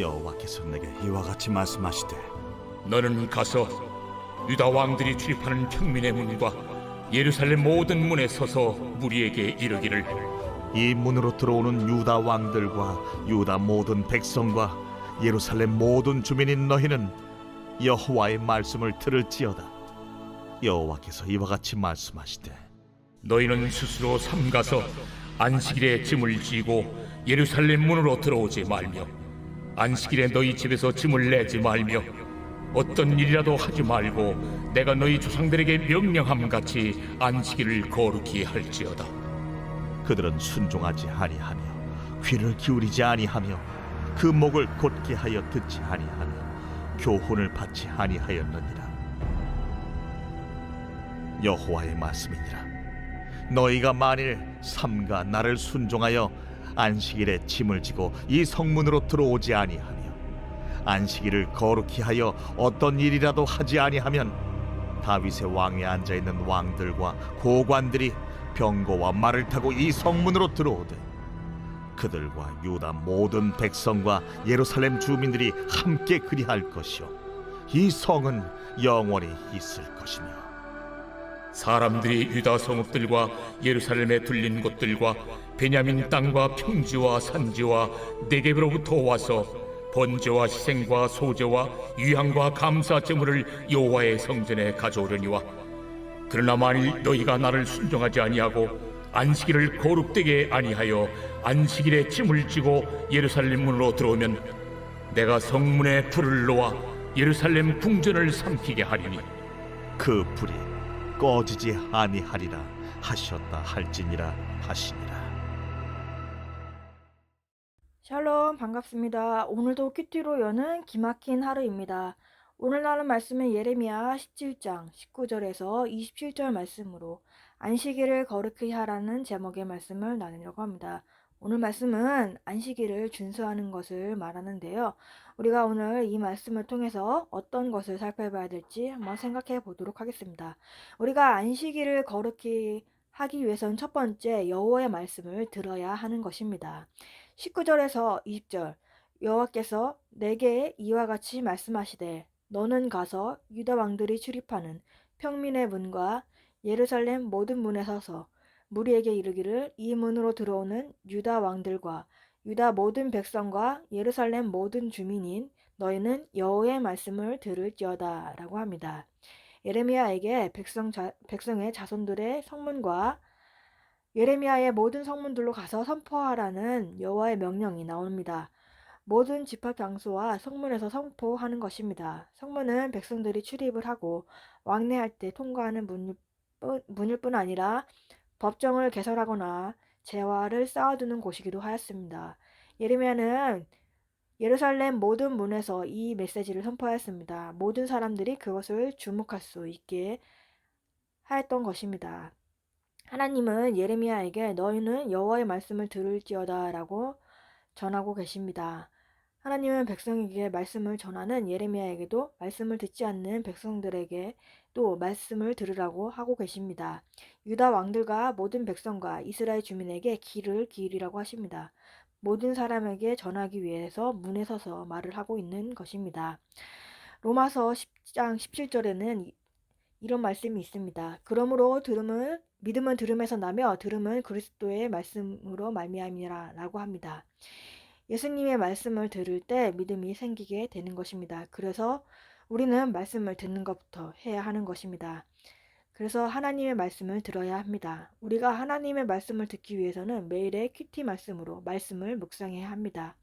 여호와께서 내게 이와 같이 말씀하시되 너는 가서 유다 왕들이 출입하는 평민의 문과 예루살렘 모든 문에 서서 무리에게 이르기를 이 문으로 들어오는 유다 왕들과 유다 모든 백성과 예루살렘 모든 주민인 너희는 여호와의 말씀을 들을지어다. 여호와께서 이와 같이 말씀하시되 너희는 스스로 삼가서 안식일에 짐을 지고 예루살렘 문으로 들어오지 말며 안식일에 너희 집에서 짐을 내지 말며 어떤 일이라도 하지 말고 내가 너희 조상들에게 명령함 같이 안식일을 거룩히 할지어다. 그들은 순종하지 아니하며 귀를 기울이지 아니하며 그 목을 곧게 하여 듣지 아니하며 교훈을 받지 아니하였느니라. 여호와의 말씀이니라. 너희가 만일 삼가 나를 순종하여 안식일에 짐을 지고 이 성문으로 들어오지 아니하며 안식일을 거룩히 하여 어떤 일이라도 하지 아니하면 다윗의 왕에 앉아있는 왕들과 고관들이 병거와 말을 타고 이 성문으로 들어오되 그들과 유다 모든 백성과 예루살렘 주민들이 함께 그리할 것이요 이 성은 영원히 있을 것이며 사람들이 유다 성읍들과 예루살렘에 둘린 곳들과 베냐민 땅과 평지와 산지와 네겝으로부터 와서 번제와 희생과 소제와 유향과 감사 제물을 여호와의 성전에 가져오려니와 그러나 만일 너희가 나를 순종하지 아니하고 안식일을 거룩되게 아니하여 안식일에 짐을 지고 예루살렘 문으로 들어오면 내가 성문에 불을 놓아 예루살렘 궁전을 삼키게 하리니 그 불이 꺼지지 아니하리라 하셨다 할지니라 하시니라. 샬롬, 반갑습니다. 오늘도 큐티로 여는 기막힌 하루입니다. 오늘 나눌 말씀은 예레미야 17장 19절에서 27절 말씀으로 안식일을 거룩히 하라는 제목의 말씀을 나누려고 합니다. 오늘 말씀은 안식일을 준수하는 것을 말하는데요. 우리가 오늘 이 말씀을 통해서 어떤 것을 살펴봐야 될지 한번 생각해 보도록 하겠습니다. 우리가 안식일을 거룩히 하기 위해서는 첫 번째 여호와의 말씀을 들어야 하는 것입니다. 19절에서 20절 여호와께서 내게 이와 같이 말씀하시되 너는 가서 유다 왕들이 출입하는 평민의 문과 예루살렘 모든 문에 서서 무리에게 이르기를 이 문으로 들어오는 유다 왕들과 유다 모든 백성과 예루살렘 모든 주민인 너희는 여호와의 말씀을 들을지어다 라고 합니다. 예레미야에게 백성의 자손들의 성문과 예레미야의 모든 성문들로 가서 선포하라는 여호와의 명령이 나옵니다. 모든 집합 장소와 성문에서 선포하는 것입니다. 성문은 백성들이 출입을 하고 왕래할 때 통과하는 문일 뿐 아니라 법정을 개설하거나 재화를 쌓아두는 곳이기도 하였습니다. 예레미야는 예루살렘 모든 문에서 이 메시지를 선포하였습니다. 모든 사람들이 그것을 주목할 수 있게 하였던 것입니다. 하나님은 예레미야에게 너희는 여호와의 말씀을 들을지어다 라고 전하고 계십니다. 하나님은 백성에게 말씀을 전하는 예레미야에게도 말씀을 듣지 않는 백성들에게 또 말씀을 들으라고 하고 계십니다. 유다 왕들과 모든 백성과 이스라엘 주민에게 귀를 기울이라고 하십니다. 모든 사람에게 전하기 위해서 문에 서서 말을 하고 있는 것입니다. 로마서 10장 17절에는 이런 말씀이 있습니다. 그러므로 믿음은 들음에서 나며 들음은 그리스도의 말씀으로 말미암이라 라고 합니다. 예수님의 말씀을 들을 때 믿음이 생기게 되는 것입니다. 그래서 우리는 말씀을 듣는 것부터 해야 하는 것입니다. 그래서 하나님의 말씀을 들어야 합니다. 우리가 하나님의 말씀을 듣기 위해서는 매일의 큐티 말씀으로 말씀을 묵상해야 합니다.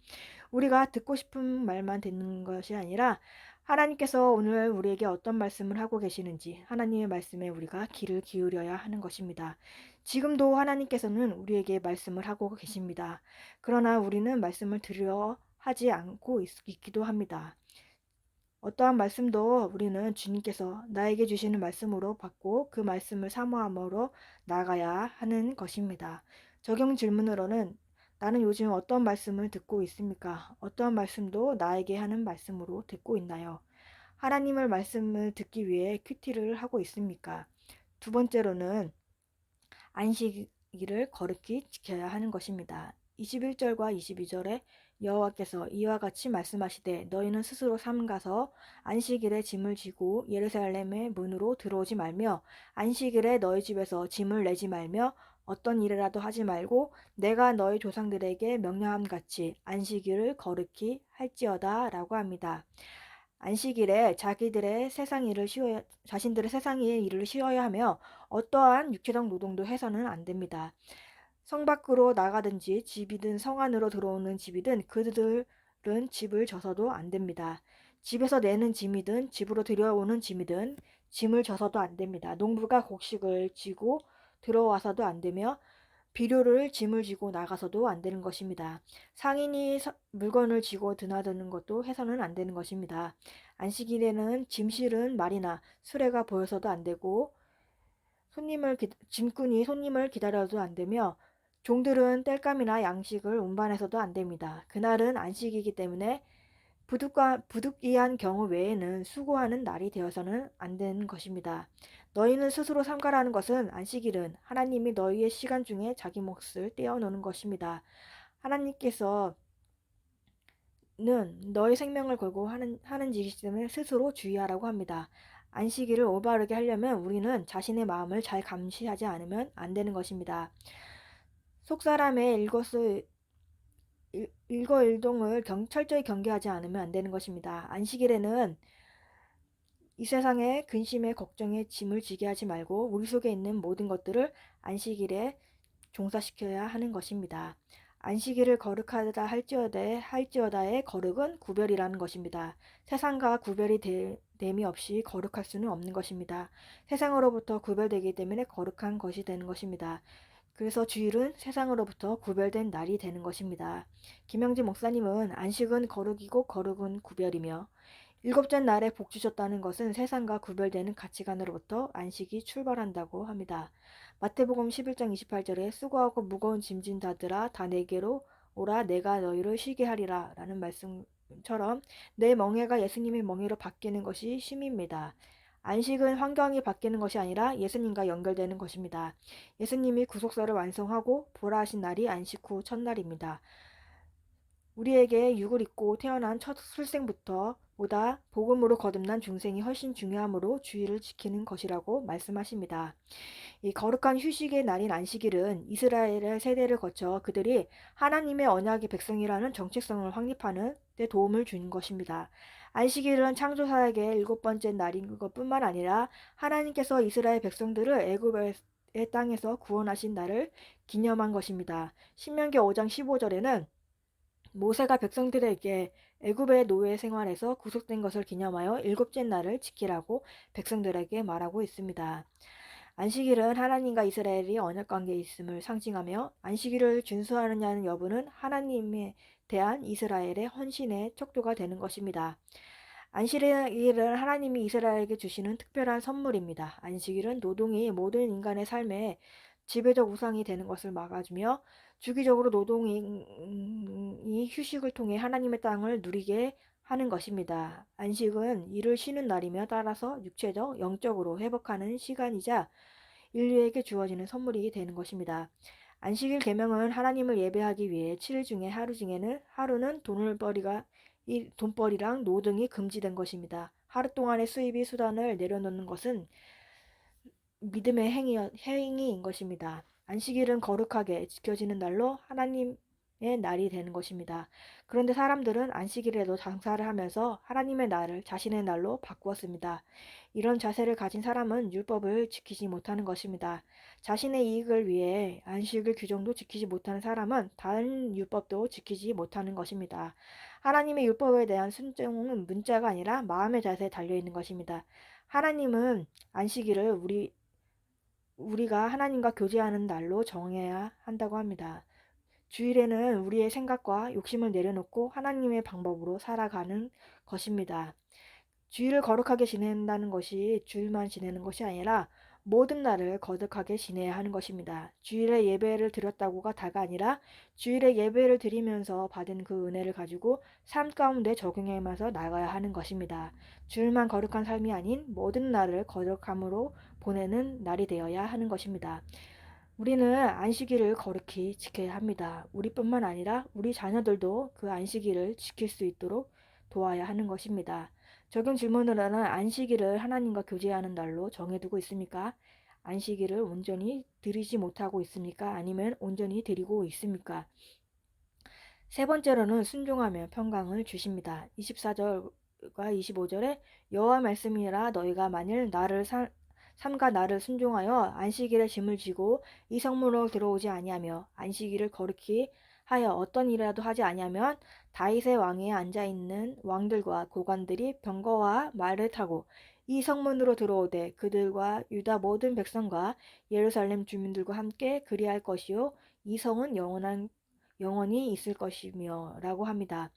우리가 듣고 싶은 말만 듣는 것이 아니라 하나님께서 오늘 우리에게 어떤 말씀을 하고 계시는지 하나님의 말씀에 우리가 귀를 기울여야 하는 것입니다. 지금도 하나님께서는 우리에게 말씀을 하고 계십니다. 그러나 우리는 말씀을 들으려 하지 않고 있기도 합니다. 어떠한 말씀도 우리는 주님께서 나에게 주시는 말씀으로 받고 그 말씀을 사모함으로 나가야 하는 것입니다. 적용 질문으로는 나는 요즘 어떤 말씀을 듣고 있습니까? 어떠한 말씀도 나에게 하는 말씀으로 듣고 있나요? 하나님의 말씀을 듣기 위해 큐티를 하고 있습니까? 두 번째로는 안식일을 거룩히 지켜야 하는 것입니다. 21절과 22절에 여호와께서 이와 같이 말씀하시되 너희는 스스로 삼가서 안식일에 짐을 지고 예루살렘의 문으로 들어오지 말며 안식일에 너희 집에서 짐을 내지 말며 어떤 일이라도 하지 말고 내가 너희 조상들에게 명령함 같이 안식일을 거룩히 할지어다라고 합니다. 안식일에 자신들의 세상의 일을 쉬어야 하며 어떠한 육체적 노동도 해서는 안 됩니다. 성 밖으로 나가든지 집이든 성 안으로 들어오는 집이든 그들은 집을 져서도 안 됩니다. 집에서 내는 짐이든 집으로 들여오는 짐이든 짐을 져서도 안 됩니다. 농부가 곡식을 지고 들어와서도 안 되며 비료를 짐을 지고 나가서도 안 되는 것입니다. 상인이 물건을 지고 드나드는 것도 해서는 안 되는 것입니다. 안식일에는 짐 실은 말이나 수레가 보여서도 안 되고 짐꾼이 손님을 기다려도 안 되며 종들은 땔감이나 양식을 운반해서도 안 됩니다. 그날은 안식이기 때문에 부득이한 경우 외에는 수고하는 날이 되어서는 안 되는 것입니다. 너희는 스스로 삼가라는 것은 안식일은 하나님이 너희의 시간 중에 자기 몫을 떼어놓는 것입니다. 하나님께서는 너희 생명을 걸고 하는 일이기 때문에 스스로 주의하라고 합니다. 안식일을 올바르게 하려면 우리는 자신의 마음을 잘 감시하지 않으면 안 되는 것입니다. 속사람의 일거일동을 철저히 경계하지 않으면 안 되는 것입니다. 안식일에는 이 세상의 근심에 걱정에 짐을 지게 하지 말고 우리 속에 있는 모든 것들을 안식일에 종사시켜야 하는 것입니다. 안식일을 거룩하다 할지어다의 거룩은 구별이라는 것입니다. 세상과 구별이 됨이 없이 거룩할 수는 없는 것입니다. 세상으로부터 구별되기 때문에 거룩한 것이 되는 것입니다. 그래서 주일은 세상으로부터 구별된 날이 되는 것입니다. 김영진 목사님은 안식은 거룩이고 거룩은 구별이며 일곱째 날에 복 주셨다는 것은 세상과 구별되는 가치관으로부터 안식이 출발한다고 합니다. 마태복음 11장 28절에 수고하고 무거운 짐진 자들아 다 내게로 오라 내가 너희를 쉬게 하리라 라는 말씀처럼 내 멍에가 예수님의 멍에로 바뀌는 것이 쉼입니다. 안식은 환경이 바뀌는 것이 아니라 예수님과 연결되는 것입니다. 예수님이 구속사를 완성하고 부활하신 날이 안식 후 첫날입니다. 우리에게 육을 입고 태어난 첫 출생부터 보다 복음으로 거듭난 중생이 훨씬 중요하므로 주의를 지키는 것이라고 말씀하십니다. 이 거룩한 휴식의 날인 안식일은 이스라엘의 세대를 거쳐 그들이 하나님의 언약의 백성이라는 정체성을 확립하는 데 도움을 주는 것입니다. 안식일은 창조사에게 일곱 번째 날인 것뿐만 아니라 하나님께서 이스라엘 백성들을 애굽의 땅에서 구원하신 날을 기념한 것입니다. 신명기 5장 15절에는 모세가 백성들에게 애굽의 노예 생활에서 구속된 것을 기념하여 일곱째 날을 지키라고 백성들에게 말하고 있습니다. 안식일은 하나님과 이스라엘이 언약관계에 있음을 상징하며 안식일을 준수하느냐는 여부는 하나님에 대한 이스라엘의 헌신의 척도가 되는 것입니다. 안식일은 하나님이 이스라엘에게 주시는 특별한 선물입니다. 안식일은 노동이 모든 인간의 삶에 지배적 우상이 되는 것을 막아주며 주기적으로 노동이 휴식을 통해 하나님의 땅을 누리게 하는 것입니다. 안식은 일을 쉬는 날이며 따라서 육체적, 영적으로 회복하는 시간이자 인류에게 주어지는 선물이 되는 것입니다. 안식일 계명은 하나님을 예배하기 위해 7일 중에 하루는 돈벌이랑 노동이 금지된 것입니다. 하루 동안의 수입이 수단을 내려놓는 것은 믿음의 행위인 것입니다. 안식일은 거룩하게 지켜지는 날로 하나님의 날이 되는 것입니다. 그런데 사람들은 안식일에도 장사를 하면서 하나님의 날을 자신의 날로 바꾸었습니다. 이런 자세를 가진 사람은 율법을 지키지 못하는 것입니다. 자신의 이익을 위해 안식일 규정도 지키지 못하는 사람은 다른 율법도 지키지 못하는 것입니다. 하나님의 율법에 대한 순종은 문자가 아니라 마음의 자세에 달려있는 것입니다. 하나님은 안식일을 우리가 하나님과 교제하는 날로 정해야 한다고 합니다. 주일에는 우리의 생각과 욕심을 내려놓고 하나님의 방법으로 살아가는 것입니다. 주일을 거룩하게 지낸다는 것이 주일만 지내는 것이 아니라 모든 날을 거룩하게 지내야 하는 것입니다. 주일에 예배를 드렸다고가 다가 아니라 주일에 예배를 드리면서 받은 그 은혜를 가지고 삶 가운데 적용하면서 나가야 하는 것입니다. 주일만 거룩한 삶이 아닌 모든 날을 거룩함으로 보내는 날이 되어야 하는 것입니다. 우리는 안식일을 거룩히 지켜야 합니다. 우리뿐만 아니라 우리 자녀들도 그 안식일을 지킬 수 있도록 도와야 하는 것입니다. 적용 질문으로는 안식일을 하나님과 교제하는 날로 정해두고 있습니까? 안식일을 온전히 드리지 못하고 있습니까? 아니면 온전히 드리고 있습니까? 세 번째로는 순종하며 평강을 주십니다. 24절과 25절에 여호와 말씀이라 너희가 만일 삼가 나를 순종하여 안식일에 짐을 지고 이 성문으로 들어오지 아니하며 안식일을 거룩히 하여 어떤 일이라도 하지 아니하면 다윗의 왕위에 앉아 있는 왕들과 고관들이 병거와 말을 타고 이 성문으로 들어오되 그들과 유다 모든 백성과 예루살렘 주민들과 함께 그리할 것이요 이 성은 영원히 있을 것이며 라고 합니다.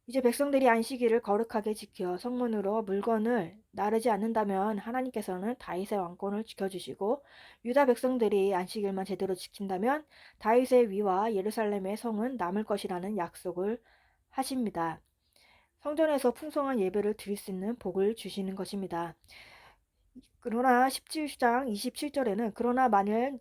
이제 백성들이 안식일을 거룩하게 지켜 성문으로 물건을 나르지 않는다면 하나님께서는 다윗의 왕권을 지켜주시고 유다 백성들이 안식일만 제대로 지킨다면 다윗의 위와 예루살렘의 성은 남을 것이라는 약속을 하십니다. 성전에서 풍성한 예배를 드릴 수 있는 복을 주시는 것입니다. 그러나 17장 27절에는 그러나 만일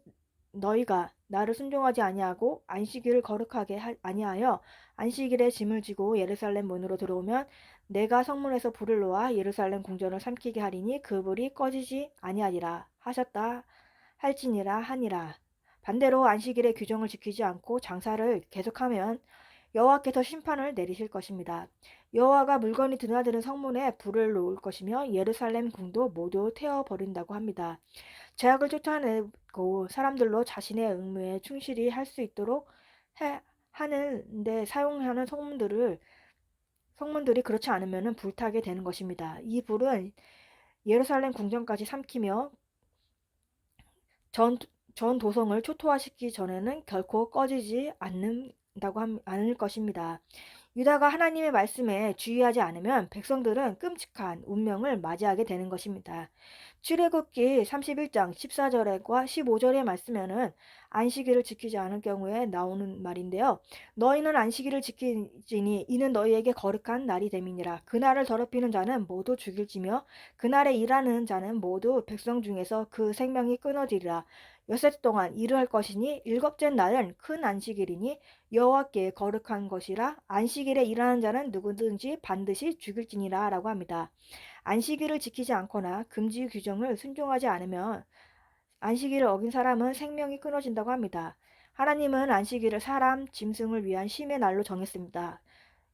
너희가 나를 순종하지 아니하고 안식일을 거룩하게 아니하여 안식일에 짐을 지고 예루살렘 문으로 들어오면 내가 성문에서 불을 놓아 예루살렘 궁전을 삼키게 하리니 그 불이 꺼지지 아니하리라 하셨다 할지니라 하니라. 반대로 안식일의 규정을 지키지 않고 장사를 계속하면 여호와께서 심판을 내리실 것입니다. 여호와가 물건이 드나드는 성문에 불을 놓을 것이며 예루살렘 궁도 모두 태워버린다고 합니다. 죄악을 쫓아내고 사람들로 자신의 의무에 충실히 할 수 있도록 하는데 사용하는 성문들이 그렇지 않으면 불타게 되는 것입니다. 이 불은 예루살렘 궁전까지 삼키며 전 도성을 초토화시키기 전에는 결코 꺼지지 않을 것입니다. 유다가 하나님의 말씀에 주의하지 않으면 백성들은 끔찍한 운명을 맞이하게 되는 것입니다. 출애굽기 31장 14절과 15절의 말씀에는 안식일을 지키지 않을 경우에 나오는 말인데요. 너희는 안식일을 지키지니 이는 너희에게 거룩한 날이 됨이니라. 그날을 더럽히는 자는 모두 죽일지며 그날에 일하는 자는 모두 백성 중에서 그 생명이 끊어지리라. 여섯 동안 일을 할 것이니 일곱째 날은 큰 안식일이니 여호와께 거룩한 것이라. 안식일에 일하는 자는 누구든지 반드시 죽일지니라 라고 합니다. 안식일을 지키지 않거나 금지 규정을 순종하지 않으면 안식일을 어긴 사람은 생명이 끊어진다고 합니다. 하나님은 안식일을 사람, 짐승을 위한 쉼의 날로 정했습니다.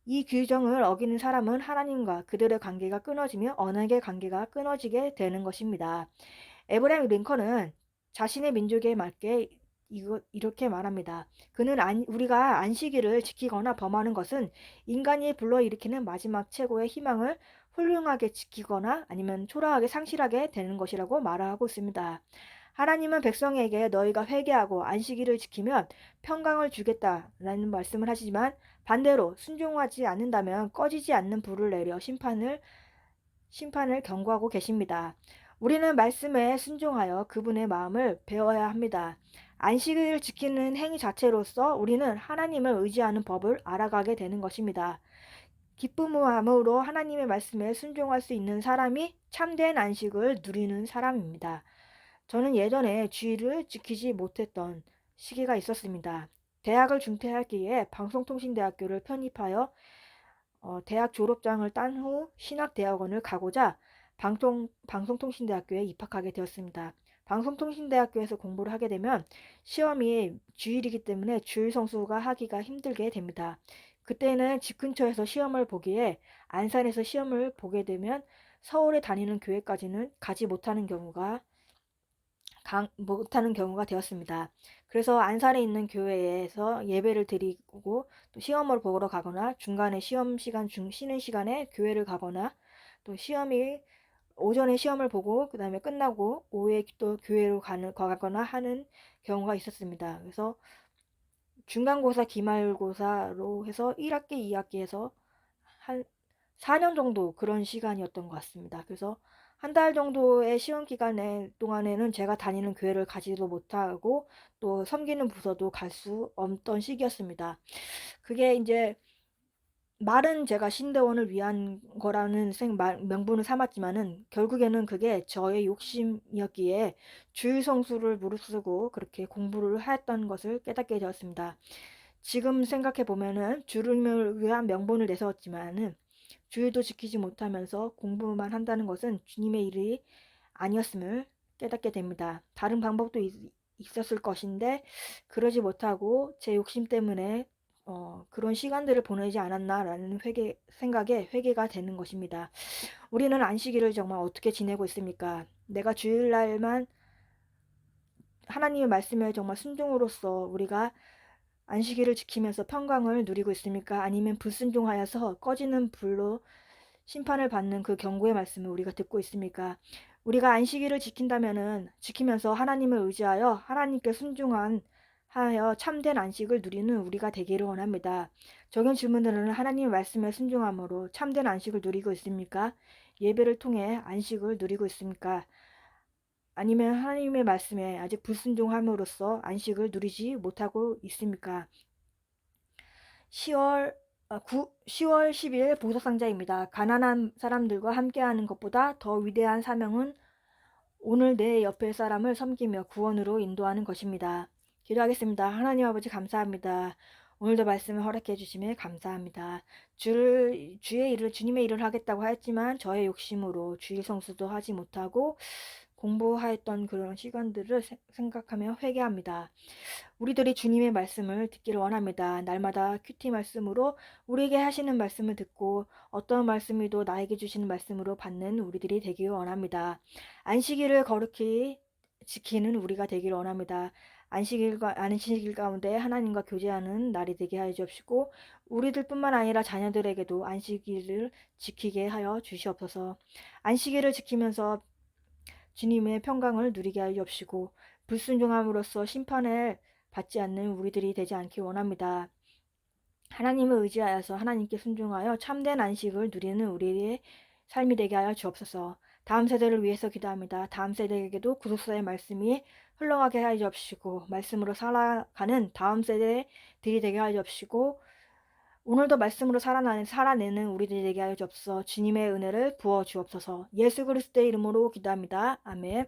이 규정을 어기는 사람은 하나님과 그들의 관계가 끊어지며 언약의 관계가 끊어지게 되는 것입니다. 에브라임 링컨은 자신의 민족에 맞게 이렇게 말합니다. 그는 우리가 안식일을 지키거나 범하는 것은 인간이 불러일으키는 마지막 최고의 희망을 훌륭하게 지키거나 아니면 초라하게 상실하게 되는 것이라고 말하고 있습니다. 하나님은 백성에게 너희가 회개하고 안식일을 지키면 평강을 주겠다라는 말씀을 하시지만 반대로 순종하지 않는다면 꺼지지 않는 불을 내려 심판을 경고하고 계십니다. 우리는 말씀에 순종하여 그분의 마음을 배워야 합니다. 안식일을 지키는 행위 자체로서 우리는 하나님을 의지하는 법을 알아가게 되는 것입니다. 기쁨으로 하나님의 말씀에 순종할 수 있는 사람이 참된 안식을 누리는 사람입니다. 저는 예전에 주일을 지키지 못했던 시기가 있었습니다. 대학을 중퇴하기에 방송통신대학교를 편입하여 대학 졸업장을 딴 후 신학대학원을 가고자 방송통신대학교에 입학하게 되었습니다. 방송통신대학교에서 공부를 하게 되면 시험이 주일이기 때문에 주일 성수가 하기가 힘들게 됩니다. 그때는 집 근처에서 시험을 보기에 안산에서 시험을 보게 되면 서울에 다니는 교회까지는 가지 못하는 경우가 되었습니다. 그래서 안산에 있는 교회에서 예배를 드리고 또 시험을 보러 가거나 중간에 쉬는 시간에 교회를 가거나 또 오전에 시험을 보고 그 다음에 끝나고 오후에 또 교회로 가거나 하는 경우가 있었습니다. 그래서 중간고사, 기말고사로 해서 1학기, 2학기에서 한 4년 정도 그런 시간이었던 것 같습니다. 그래서 한 달 정도의 시험 기간 동안에는 제가 다니는 교회를 가지도 못하고 또 섬기는 부서도 갈 수 없던 시기였습니다. 그게 이제 말은 제가 신대원을 위한 거라는 명분을 삼았지만은 결국에는 그게 저의 욕심이었기에 주일 성수를 무릅쓰고 그렇게 공부를 하였던 것을 깨닫게 되었습니다. 지금 생각해 보면은 주님을 위한 명분을 내세웠지만은 주일도 지키지 못하면서 공부만 한다는 것은 주님의 일이 아니었음을 깨닫게 됩니다. 다른 방법도 있었을 것인데 그러지 못하고 제 욕심 때문에 그런 시간들을 보내지 않았나라는 생각에 회개가 되는 것입니다. 우리는 안식일을 정말 어떻게 지내고 있습니까? 내가 주일날만 하나님의 말씀에 정말 순종으로서 우리가 안식일을 지키면서 평강을 누리고 있습니까? 아니면 불순종하여서 꺼지는 불로 심판을 받는 그 경고의 말씀을 우리가 듣고 있습니까? 우리가 안식일을 지키면서 하나님을 의지하여 하나님께 하여 참된 안식을 누리는 우리가 되기를 원합니다. 적용 질문들은 하나님의 말씀에 순종함으로 참된 안식을 누리고 있습니까? 예배를 통해 안식을 누리고 있습니까? 아니면 하나님의 말씀에 아직 불순종함으로써 안식을 누리지 못하고 있습니까? 10월 10일 보석상자입니다. 가난한 사람들과 함께하는 것보다 더 위대한 사명은 오늘 내 옆에 사람을 섬기며 구원으로 인도하는 것입니다. 기도하겠습니다. 하나님 아버지 감사합니다. 오늘도 말씀을 허락해 주심에 감사합니다. 주님의 일을 하겠다고 하였지만 저의 욕심으로 주일 성수도 하지 못하고 공부하였던 그런 시간들을 생각하며 회개합니다. 우리들이 주님의 말씀을 듣기를 원합니다. 날마다 큐티 말씀으로 우리에게 하시는 말씀을 듣고 어떤 말씀이도 나에게 주시는 말씀으로 받는 우리들이 되기를 원합니다. 안식일을 거룩히 지키는 우리가 되기를 원합니다. 안식일 가운데 하나님과 교제하는 날이 되게 하여 주옵시고 우리들뿐만 아니라 자녀들에게도 안식일을 지키게 하여 주시옵소서. 안식일을 지키면서 주님의 평강을 누리게 하여 주옵시고 불순종함으로써 심판을 받지 않는 우리들이 되지 않기 원합니다. 하나님을 의지하여서 하나님께 순종하여 참된 안식을 누리는 우리의 삶이 되게 하여 주옵소서. 다음 세대를 위해서 기도합니다. 다음 세대에게도 구속사의 말씀이 흘러가게 하여 주옵시고 말씀으로 살아가는 다음 세대들이 되게 하여 주옵시고 오늘도 말씀으로 살아내는 우리들이 되게 하여 주옵소서. 주님의 은혜를 부어 주옵소서. 예수 그리스도의 이름으로 기도합니다. 아멘.